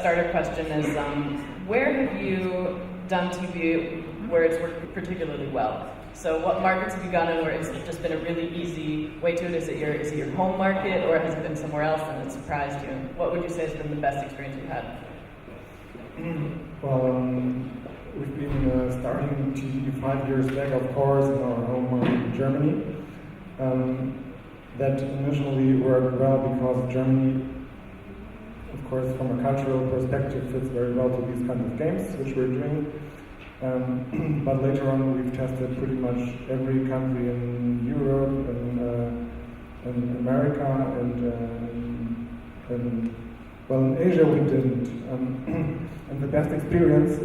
starter question is, where have you done TV where it's worked particularly well? So what markets have you gone in where it's just been a really easy way to it? Is it your home market, or has it been somewhere else and it surprised you? What would you say has been the best experience you've had? Well, we've been starting TV 5 years back, of course, in our home market in Germany. That initially worked well because Germany, of course, from a cultural perspective, fits very well to these kind of games, which we're doing. But later on, we've tested pretty much every country in Europe and America and well, in Asia we didn't. And the best experience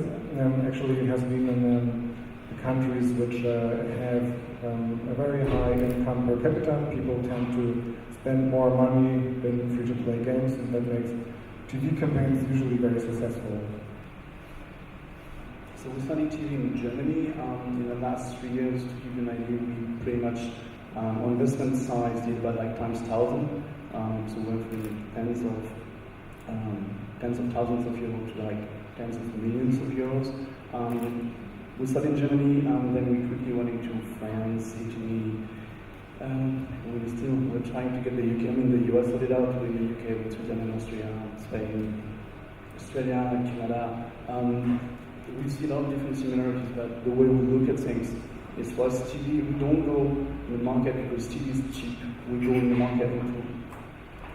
actually has been in the countries which have a very high income per capita. People tend to spend more money in free-to-play games, and that makes TV campaigns usually very successful. So we started TV in Germany in the last 3 years. To give you an idea, we pretty much on investment side did about like times 1,000. So we went from tens of thousands of euros to like tens of millions of euros. We started in Germany, then we quickly went into France, Italy. We're trying to get the UK. I mean, the US sorted out. We're in the UK with Switzerland, Austria, Spain, Australia, Canada. We see a lot of different similarities, but the way we look at things is, for us, TV, we don't go in the market because TV is cheap. We go in the market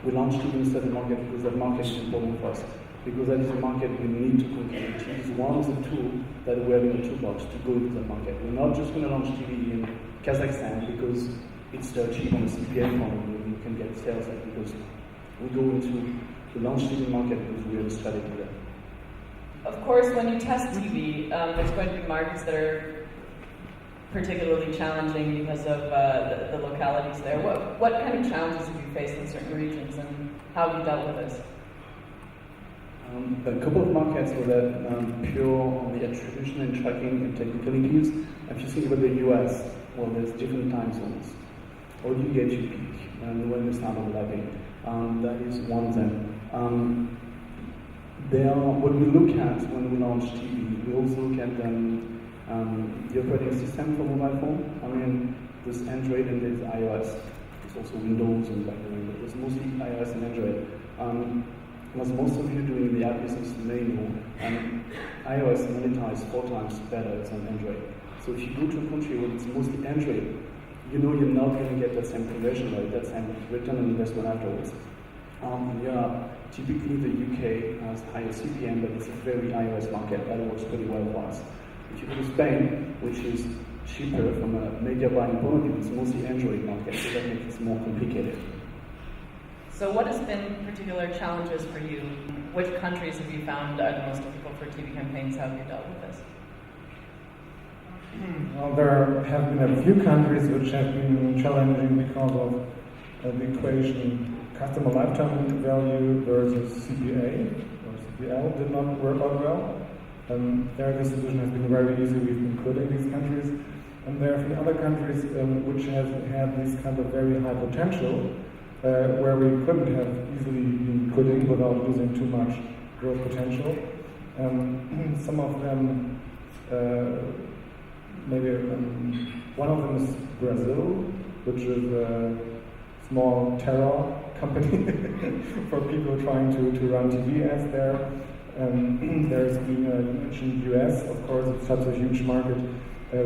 we launch TV instead of the market because that market is important for us. Because that is a market we need to control. TV is one of the tools that we have in the toolbox to go into that market. We're not just going to launch TV in Kazakhstan because it's cheap on the CPM point and we can get sales there, because we go into the launch TV market because we have a strategy there. Of course, when you test TV, there's going to be markets that are particularly challenging because of the localities there. What kind of challenges have you faced in certain regions, and how have you dealt with this? A couple of markets were that pure on the attribution and tracking and technicalities. If you think about the US, well, there's different time zones. How do you get your peak and when you start overlapping? That is one of them. What we look at when we launch TV, we also look at the operating system for mobile phone. I mean, there's Android and there's iOS. There's also Windows and BlackBerry, but there's mostly iOS and Android. As most of you doing the app business may know, iOS monetizes 4 times better than Android. So if you go to a country where it's mostly Android, you know you're not going to get that same conversion rate, that same return on investment afterwards. Typically the UK has higher CPM, but it's a very iOS market. That works pretty well for us. If you go to Spain, which is cheaper from a media buying point of view, it's mostly Android market, so that makes it more complicated. So what has been particular challenges for you? Which countries have you found are the most difficult for TV campaigns? How have you dealt with this? Well, there have been a few countries which have been challenging because of the equation customer lifetime value versus CPA, or CPL did not work out well. There the solution has been very easy. We've been quitting these countries. And there have been other countries which have had this kind of very high potential, where we couldn't have easily been quitting without losing too much growth potential. Some of them, maybe one of them is Brazil, which is a small terror company for people trying to run TV ads there. There's been, you mentioned US, of course, it's such a huge market,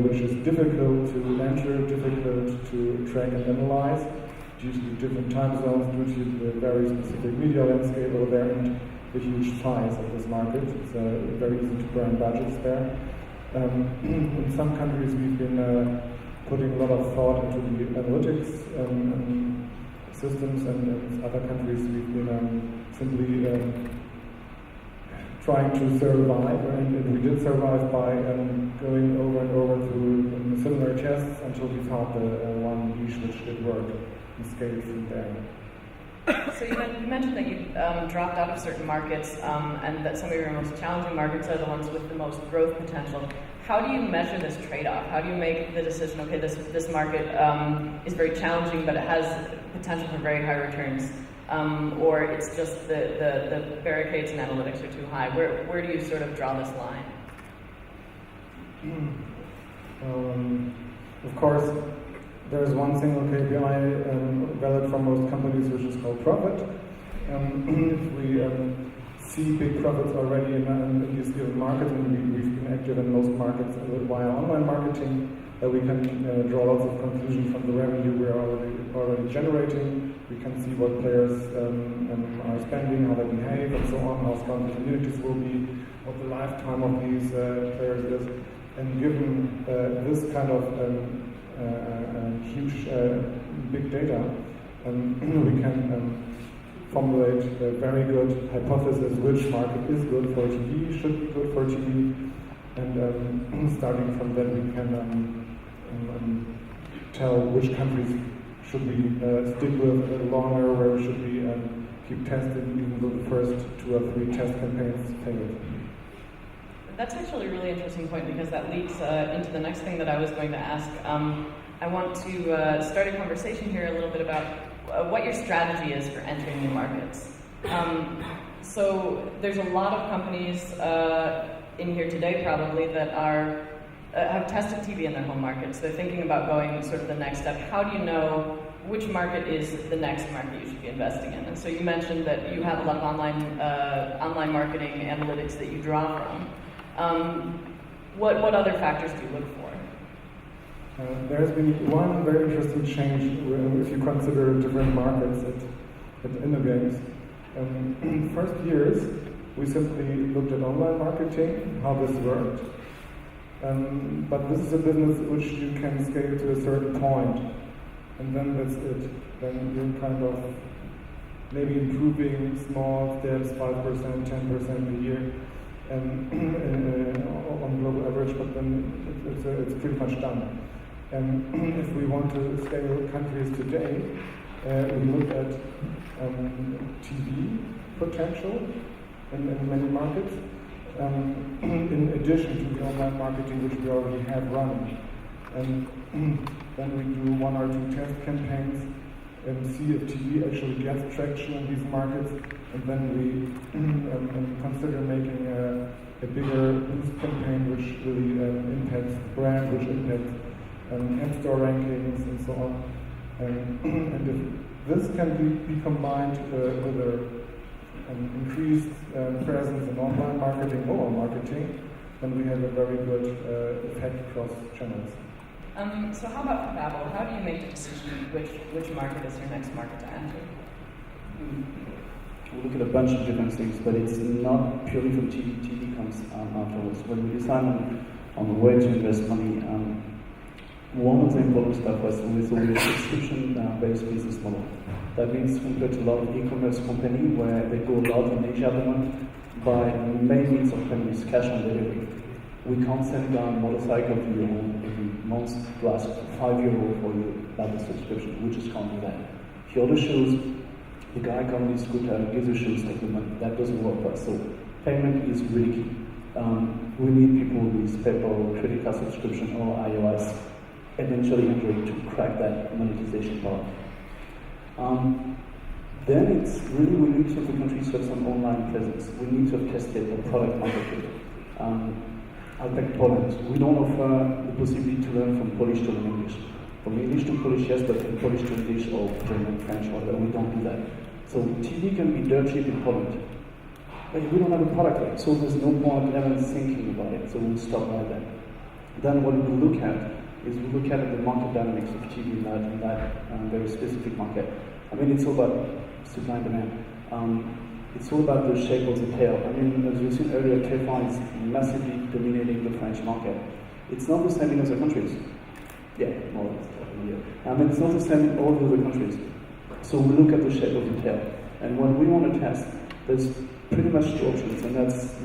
which is difficult to enter, difficult to track and analyze, due to the different time zones, due to the very specific media landscape over there, and the huge size of this market. It's very easy to burn budgets there. In some countries we've been putting a lot of thought into the analytics systems, and in other countries we've been simply trying to survive, and we did survive by going over and over through similar tests until we found the one niche which did work and scaled from there. So you mentioned that you dropped out of certain markets, and that some of your most challenging markets are the ones with the most growth potential. How do you measure this trade-off? How do you make the decision, okay, this market is very challenging, but it has potential for very high returns? or it's just the barricades and analytics are too high? Where do you sort of draw this line? Of course, there's one single KPI valid for most companies, which is called profit. If we see big profits already in this given market, and we've been active in most markets via online marketing, we can draw lots of conclusions from the revenue we're already generating. We can see what players are spending, how they behave, and so on, how strong the communities will be, what the lifetime of these players is. And given this kind of huge big data, we can formulate a very good hypothesis which market is good for TV, should be good for TV, and starting from that we can tell which countries should we stick with longer, where should we keep testing even though the first 2 or 3 test campaigns failed. That's actually a really interesting point, because that leads into the next thing that I was going to ask. I want to start a conversation here a little bit about what your strategy is for entering new markets. So there's a lot of companies in here today probably that are have tested TV in their home markets. They're thinking about going sort of the next step. How do you know which market is the next market you should be investing in? And so you mentioned that you have a lot of online marketing analytics that you draw from. What other factors do you look for? There's been one very interesting change if you consider different markets at Innogames. First years, we simply looked at online marketing, how this worked. But this is a business which you can scale to a certain point, and then that's it. Then you're kind of maybe improving small steps, 5%, 10% a year on global average, but then it's pretty much done. And if we want to scale countries today, we look at TV potential in many markets, in addition to the online marketing which we already have running. And then we do 1 or 2 test campaigns and see if TV actually gets traction in these markets, and then we consider making a bigger boost campaign which really impacts the brand, which impacts App Store rankings and so on. And if this can be combined with an increased presence in online marketing, mobile marketing, then we have a very good effect across channels. So how about for Babbel? How do you make the decision which market is your next market to enter? We look at a bunch of different things, but it's not purely from TV. TV comes afterwards. When we decide on where to invest money, one of the important stuff was with a subscription-based business model. That means compared to a lot of e-commerce companies where they go a lot in Asia at the moment, by main means of payments, cash on delivery. We can't send down a motorcycle to your home every month to ask €5 for your Babbel subscription. We just can't do that. If you order shoes, the guy comes on his scooter, gives you shoes, take the money. That doesn't work for us. So payment is really key. We need people with PayPal, credit card subscription, or iOS, eventually Android, to crack that monetization part. Then it's really, we need to have the countries to have some online presence. We need to have tested a product market fit. I'll take Poland. We don't offer the possibility to learn from Polish to learn English. From English to Polish, yes, but from Polish to English or German, French, whatever, we don't do that. So TV can be dirt cheap in Poland. But we don't have a product yet, so there's no point ever thinking about it, so we'll stop right there. Then what we look at is we look at the market dynamics of TV in that very specific market. I mean, it's all about supply and demand. It's all about the shape of the tail. I mean, as you've seen earlier, SCALE15 is massively dominating the French market. It's not the same in other countries. Yeah, more or less. I mean, it's not the same in all the other countries. So we look at the shape of the tail. And when we want to test, there's pretty much 2 options, and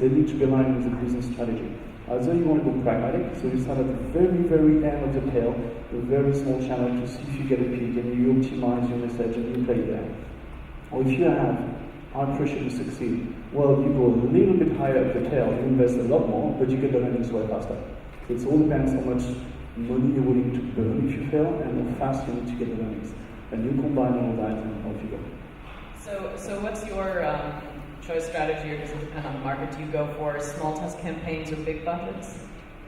they need to be aligned with the business strategy. Either you want to go pragmatic, so you start at the very, very end of the tail, a very small channel to see if you get a peak, and you optimize your message and you play there. Or if you have high pressure to succeed, well, you go a little bit higher up the tail, you invest a lot more, but you get the earnings way faster. So it all depends how much money you're willing to burn if you fail, and how fast you need to get the earnings. And you combine all that, and off you go. So what's your choice strategy, or does it depend on the market? Do you go for small test campaigns or big budgets?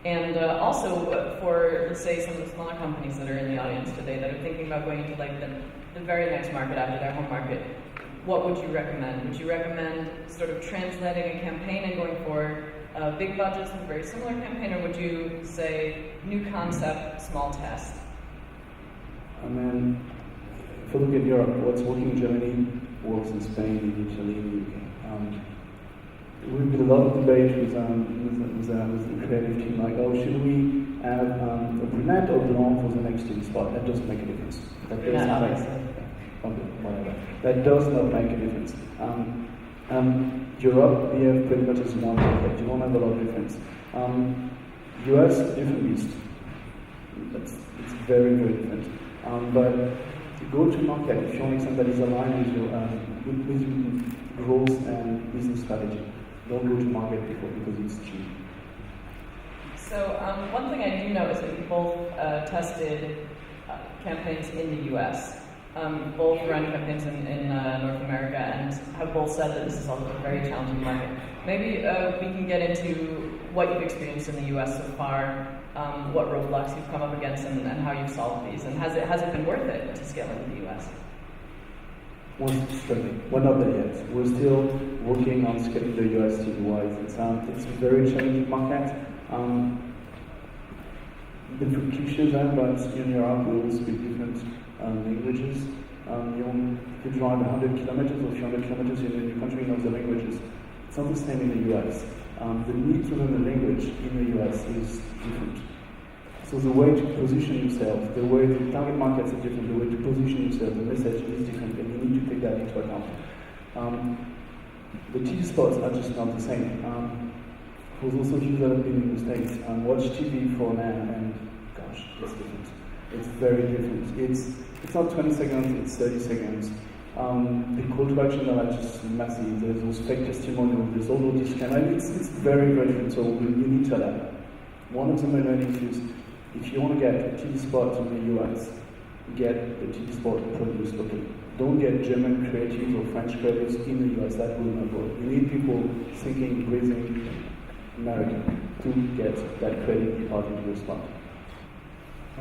And also for, let's say, some of the smaller companies that are in the audience today that are thinking about going into like the very next market after their home market, what would you recommend? Would you recommend sort of translating a campaign and going for big budgets with a very similar campaign, or would you say new concept, small test? I mean, if you look at Europe, what's working in Germany works in Spain, in Italy, in the UK. We've been a lot of debate with the creative team, like, oh, should we have a brunette or blonde for the next TV spot? That doesn't make a difference. That does not make whatever. That does not make a difference. Europe, we have pretty much as one market. You won't have a lot of difference. US, different beast. It's very, very different. But to go to market, if you want something that is aligned with your growth and business strategy, don't go to market before because it's cheap. So one thing I do know is that you both tested campaigns in the US. Both run campaigns in North America and have both said that this is also a very challenging market. Maybe we can get into what you've experienced in the US so far, what roadblocks you've come up against, and how you've solved these, and has it been worth it to scale into the US? We're struggling. We're not there yet. We're still working on scaling the US TV-wise. It's a very challenging market. Been through cliches there, but in Europe we all speak different languages. You drive 100 kilometers or 300 kilometers in a new country, knows the languages. It's not the same in the US. The need to learn the language in the US is different. So the way to position yourself, the way the target markets are different, the way to position yourself, the message is different, and you need to take that into account. The TV spots are just not the same. There's also people that have been in the States and watch TV for an hour, and gosh, it's different. It's very different. It's not 20 seconds, it's 30 seconds. The call to action are just massive. There's those fake testimonials, there's all those discounts. It's very, very different, so you need to adapt. One of the main learnings is, if you want to get a TV spot in the US, get the TV spot produced locally. Don't get German creatives or French creatives in the US, that will not work. You need people thinking, breathing American to get that creative part into your spot.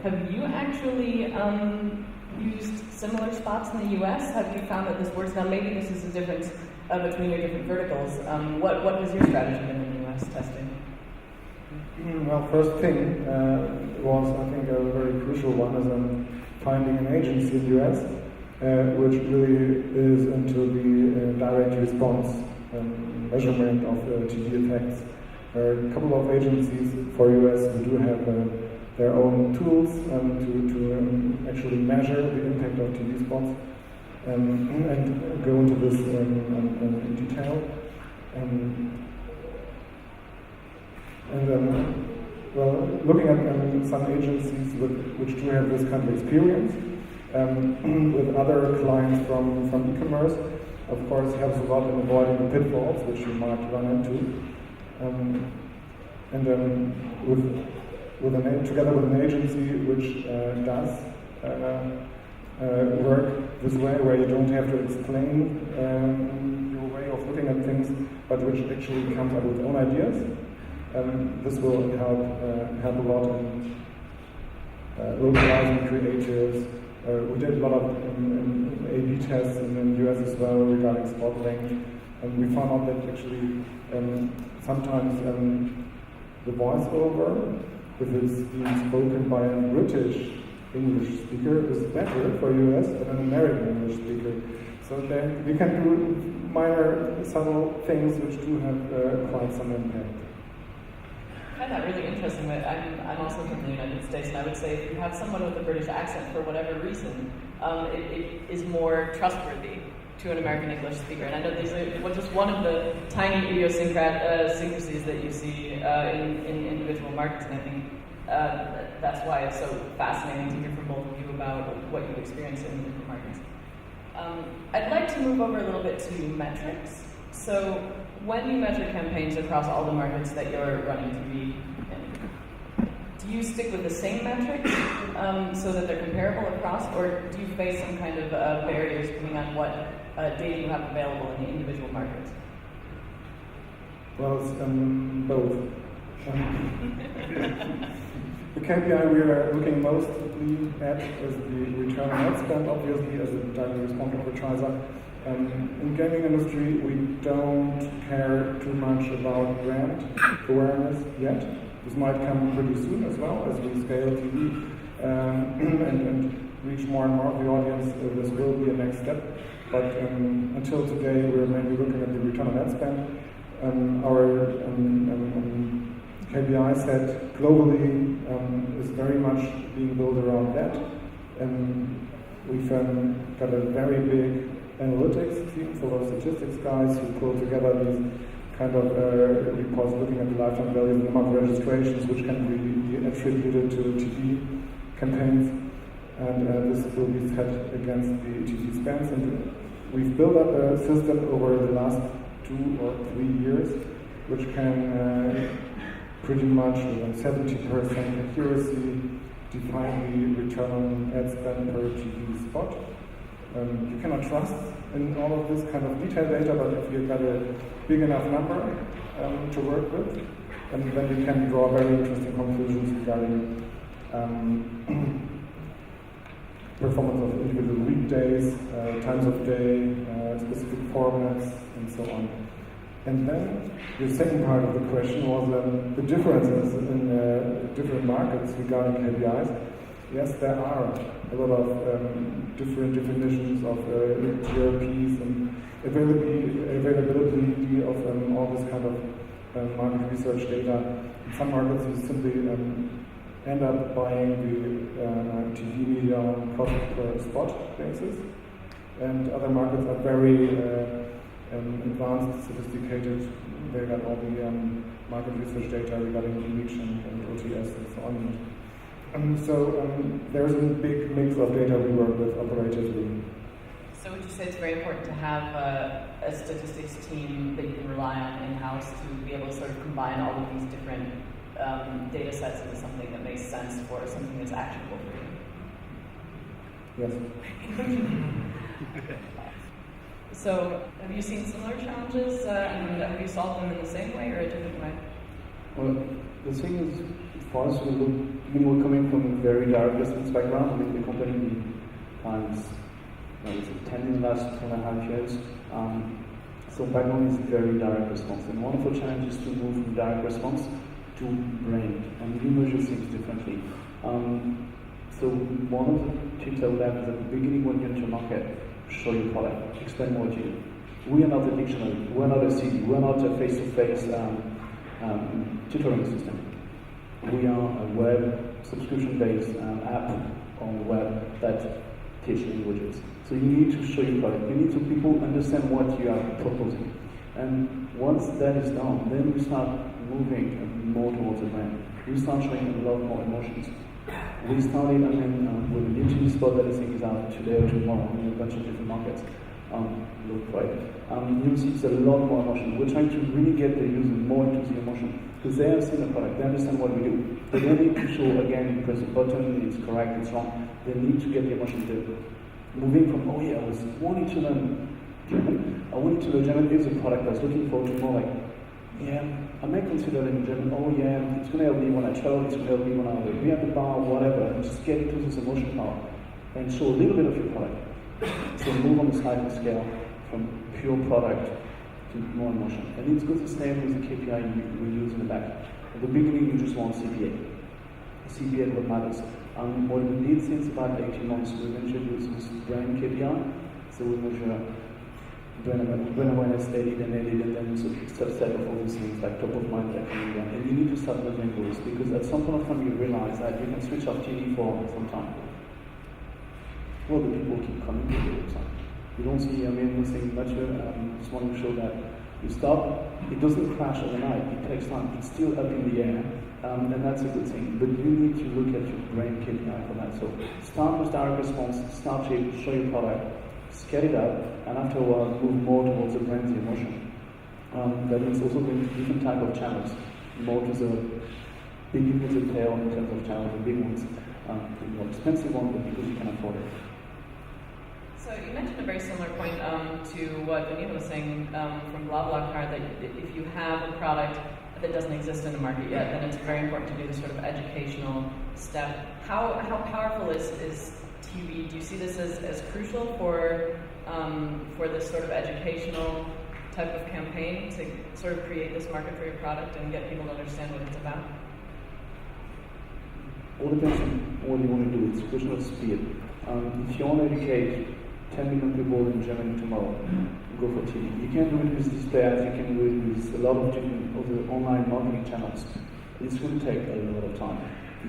Have you actually used similar spots in the US? Have you found that this works? Now maybe this is a difference between your different verticals. What has your strategy been in the US testing? Well, first thing was, I think, a very crucial one is finding an agency in the US which really is into the direct response measurement of TV effects. There are a couple of agencies for US who do have their own tools to actually measure the impact of TV spots and go into this in detail. Well, looking at some agencies which do have this kind of experience with other clients from e-commerce, of course, helps a lot in avoiding the pitfalls which you might run into. Together with an agency which does work this way, where you don't have to explain your way of looking at things, but which actually comes up with own ideas. This will help a lot in localizing creatives. We did a lot of A/B tests in the US as well regarding spot length, and we found out that actually sometimes the voiceover, if it's being spoken by a British English speaker, is better for US than an American English speaker. So then we can do minor, subtle things which do have quite some impact. I find that really interesting. I'm also from the United States, and I would say if you have someone with a British accent for whatever reason, it is more trustworthy to an American English speaker. And I know these are just one of the tiny idiosyncrasies that you see in individual markets, and I think that's why it's so fascinating to hear from both of you about what you've experienced in different markets. I'd like to move over a little bit to metrics. So when you measure campaigns across all the markets that you're running TV in, do you stick with the same metrics so that they're comparable across, or do you face some kind of barriers depending on what data you have available in the individual markets? Well, it's both. The KPI we are looking mostly at is the return on ad spend, obviously, as a direct response advertiser. In gaming industry, we don't care too much about brand awareness yet. This might come pretty soon as well as we scale TV and reach more and more of the audience. This will be a next step. But until today, we're mainly looking at the return on ad spend. Our KPI set globally is very much being built around that. We've got a very big analytics team full of statistics guys who pull together these kind of reports looking at the lifetime value and the number of registrations, which can be attributed to TV campaigns. And this will be set against the TV spends. And we've built up a system over the last 2 or 3 years, which can pretty much with 70% accuracy define the return on ad spend per TV spot. You cannot trust in all of this kind of detailed data, but if you've got a big enough number to work with, and then you can draw very interesting conclusions regarding performance of individual weekdays, times of day, specific formats, and so on. And then the second part of the question was the differences in different markets regarding KPIs. Yes, there are a lot of different definitions of TRPs and availability of all this kind of market research data. In some markets, you simply end up buying the TV media on cost per spot basis, and other markets are very advanced, sophisticated. They got all the market research data regarding reach and OTS and so on. So there's a big mix of data we work with operatively. So would you say it's very important to have a statistics team that you can rely on in-house to be able to sort of combine all of these different data sets into something that makes sense for something that's actionable for you? Yes. So have you seen similar challenges and have you solved them in the same way or a different way? Well, the thing is, for us, we're coming from a very direct response background. I mean, the company times 10 in the last 2.5 years. So background is very direct response. And one of our challenges is to move from direct response to brand. And we measure things differently. So one of the tips I would have is at the beginning when you enter market, show your product, explain what you do. We are not a dictionary, we are not a CD, we are not a face-to-face tutoring system. We are a web subscription-based app on the web that teaches languages. So you need to show your product. You need to people understand what you are proposing. And once that is done, then we start moving more towards the brand. We start showing a lot more emotions. We started, with a new TV spot that I think is out today or tomorrow in a bunch of different markets. Look for it. You'll see it's a lot more emotion. We're trying to really get the user more into the emotion because they have seen the product, they understand what we do. But they need to show again, you press the button, it's correct, it's wrong. They need to get the emotion to moving from, oh yeah, I was wanting to learn German. I wanted to learn German is a product I was looking forward to more like, yeah, I may consider learning German. Oh yeah, it's going to help me when I travel, it's going to help me when I be at the bar, whatever. And just get into this emotion power and show a little bit of your product. So move on the sliding scale from pure product to more emotion. And it's good the same with the KPI we use in the back. At the beginning, you just want CPA. CPA what matters. What we did since about 18 months, we've introduced this brand KPI. So we measure brand awareness, aided, and then subset of all these things like top of mind, like and you need to start measuring those because at some point of time you realize that you can switch off TV for some time. Well, the people keep coming to the website. You don't see, nothing much. Just want to show that you stop. It doesn't crash overnight. It takes time. It's still up in the air, and that's a good thing. But you need to look at your brand KPI for that. So start with direct response. Start to show your product. Scale it up, and after a while move more towards the brand, the emotion. That means also doing different type of channels, more to the big with the tail in terms of channels, the big ones, the more expensive ones, but because you can afford it. So you mentioned a very similar point to what Anita was saying from BlaBlaCar, that if you have a product that doesn't exist in the market yet, then it's very important to do this sort of educational step. How powerful is TV? Do you see this as crucial for this sort of educational type of campaign to sort of create this market for your product and get people to understand what it's about? All depends on what you want to do. It's a question of speed. If you want to educate 10 million people in Germany tomorrow, go for TV. You can do it with display ads, you can do it with a lot of different other online marketing channels. It's going to take a lot of time.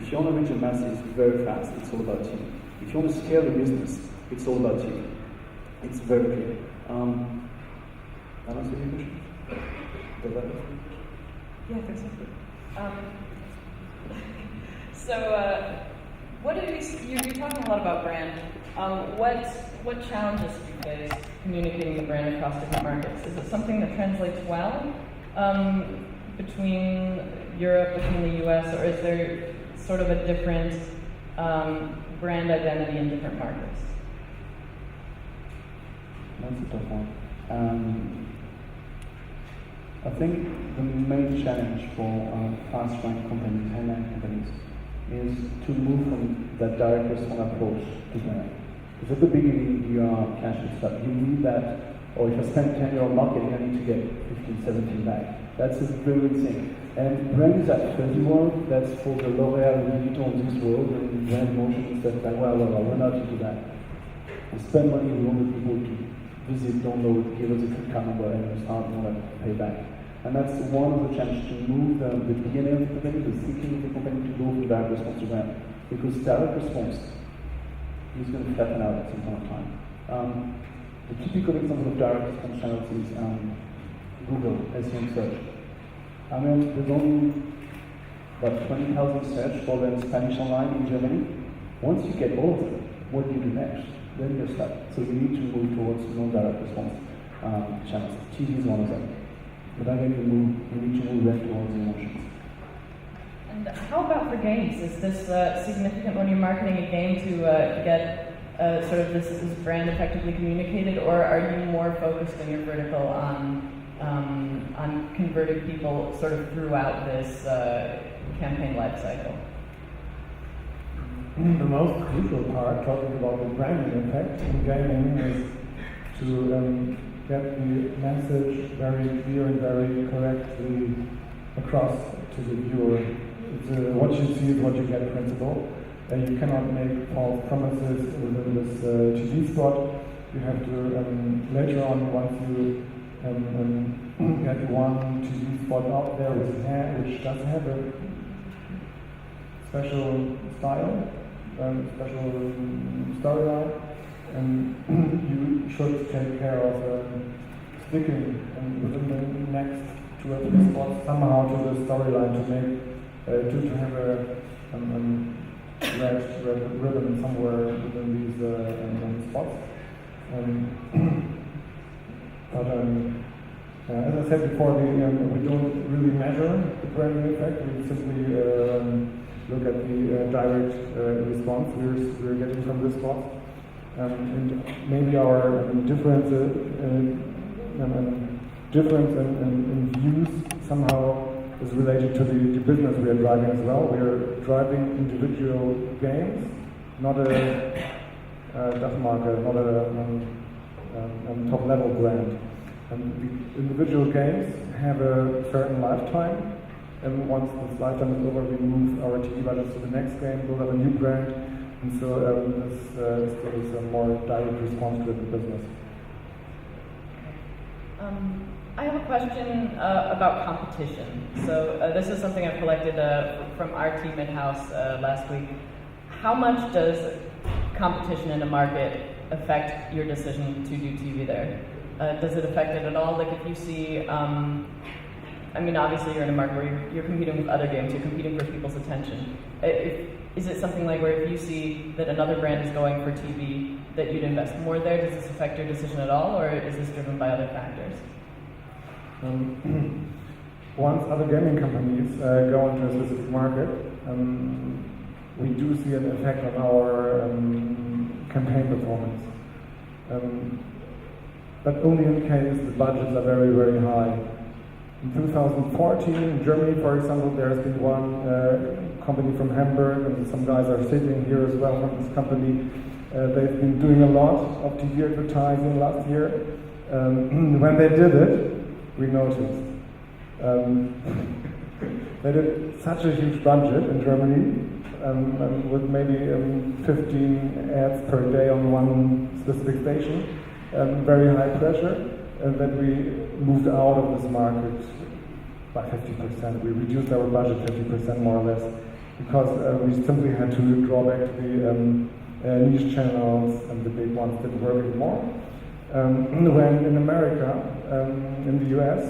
If you want to reach the masses very fast, it's all about TV. If you want to scale the business, it's all about TV. It's very clear. That answer your question? Does that answer? Yeah, I think so. So, what do you're talking a lot about brand. What challenges do you face communicating the brand across different markets? Is it something that translates well between Europe, between the US, or is there sort of a different brand identity in different markets? That's a tough one. I think the main challenge for fast-growing companies, online companies, is to move from that direct response approach to brand. Because at the beginning you are cash strapped. You need that, or if I spend 10 euro on marketing, I need to get 15, 17 back. That's a very thing. And brand is that fuzzy world, that's for the L'Oreal, Louis Vuitton of this world, and brand emotion stuff like, well, we're not into that. We spend money, we want the people to visit, download, give us a credit card number, and we start want to pay back. And that's one of the challenges, to move the DNA of the company, the thinking of the company, to go from direct response to brand. Because direct response is going to flatten out at some point of time. The typical example of direct response channels is Google, SEM search. I mean, there's only about 20,000 search for the Spanish online in Germany. Once you get all of them, what do you do next? Then you're stuck. So you need to move towards non-direct response channels. TV is one of them. But I think we need to move them towards emotions. And how about for games? Is this significant when you're marketing a game to get sort of this brand effectively communicated, or are you more focused in your vertical on converting people sort of throughout this campaign life cycle? The most crucial part, talking about the branding effect in gaming, is to get the message very clear and very correctly across to the viewer. It's what you see is what you get principle. You cannot make false promises within this TV spot. You have to, later on, once you get one TV spot out there which does have a special style, special storyline, and you should take care of sticking within the next 2 or 3 spots somehow to the storyline to make to have a red ribbon somewhere within these spots. But as I said before, we don't really measure the branding effect. We simply look at the direct response we're getting from this spot. And maybe our difference in views somehow is related to the business we are driving as well. We are driving individual games, not a DAF market, not a top-level brand. And the individual games have a certain lifetime, and once this lifetime is over, we move our TV budgets to the next game, build up a new brand, and so this is a more direct response to the business. I have a question about competition. So this is something I've collected from our team in-house last week. How much does competition in a market affect your decision to do TV there? Does it affect it at all? Like if you see, I mean, obviously you're in a market where you're competing with other games, you're competing for people's attention. Is it something like where if you see that another brand is going for TV, that you'd invest more there? Does this affect your decision at all, or is this driven by other factors? once other gaming companies go into a specific market, we do see an effect on our campaign performance. But only in case the budgets are very, very high. In 2014, in Germany, for example, there has been one company from Hamburg, and some guys are sitting here as well from this company. They've been doing a lot of TV advertising last year. When they did it, we noticed. They did such a huge budget in Germany, with maybe 15 ads per day on one specific station, very high pressure, and then we moved out of this market by 50%. We reduced our budget 50% more or less, because we simply had to draw back the niche channels, and the big ones didn't work anymore. When in America, in the US,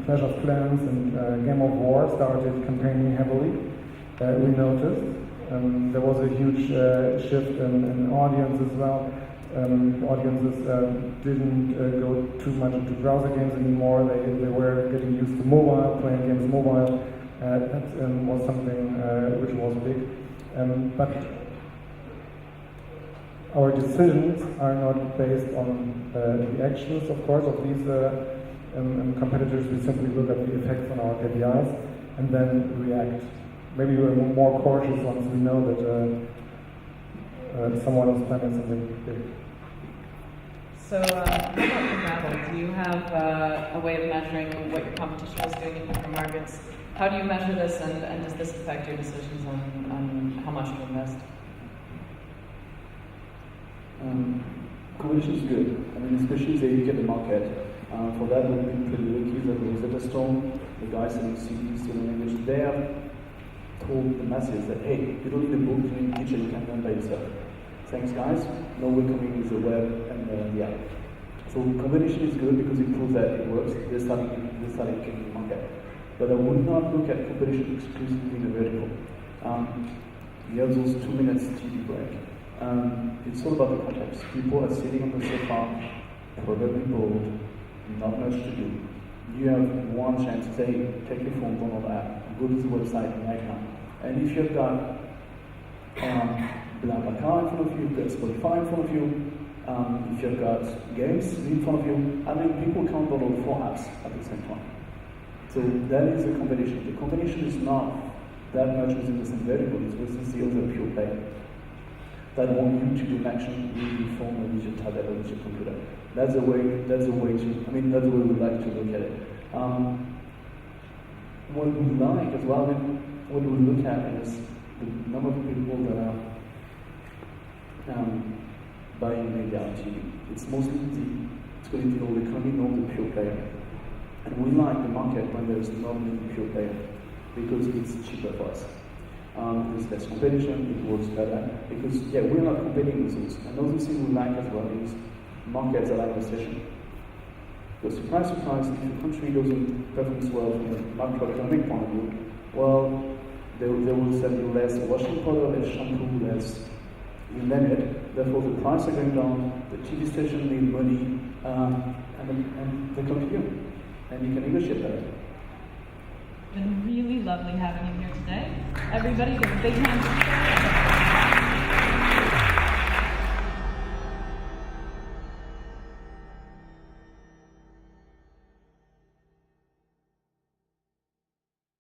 Clash of Clans and Game of War started campaigning heavily, we noticed. There was a huge shift in audience as well. Audiences didn't go too much into browser games anymore. They were getting used to mobile, playing games mobile. That was something which was big. But our decisions are not based on the actions, of course, of these competitors. We simply look at the effects on our KPIs and then react. Maybe we're more cautious once we know that someone is planning something big. So, how about for Babbel? Do you have a way of measuring what your competition is doing in different markets? How do you measure this, and does this affect your decisions on how much to invest? Competition is good. I mean, especially if you get the market. For that, we've been pretty lucky that the Rosetta Stone, the guys selling CDs, selling language, they have told the masses that, hey, you don't need a book, you need a teacher, you can learn by yourself. Thanks, guys. Now we're coming with the web and the app. So competition is good because it proves that it works. They're starting getting the market. But I would not look at competition exclusively in the vertical. You have those 2 minutes TV break. It's all about the context. People are sitting on the sofa, probably bored, not much to do. You have one chance to say, take your phone, download the app, go to the website right now. And if you've got BlaBlaCar in front of you, you've got Spotify in front of you, if you've got games in front of you, I mean, people can't download 4 apps at the same time. So that is the combination. The combination is not that much within the same vertical, it's within the other pure play that want you to do an action with your phone or with your tablet or with your computer. That's the way that's the way we like to look at it. What we like as well, what we look at is the number of people that are buying media on TV. It's mostly it's political economy, not the pure player. And we like the market when there's not many pure player because it's cheaper for us. There's less competition, it works better. Because, yeah, we're not competing with those. Another thing we like as well is markets that like recession. Because surprise, surprise, if a country doesn't perform well from a macroeconomic point of view, well, they will sell you less washing powder, less shampoo, less, you name it. Therefore, the prices are going down, the TV station need money, and they come to you. And you can negotiate better. It's been really lovely having you here today. Everybody give a big hand.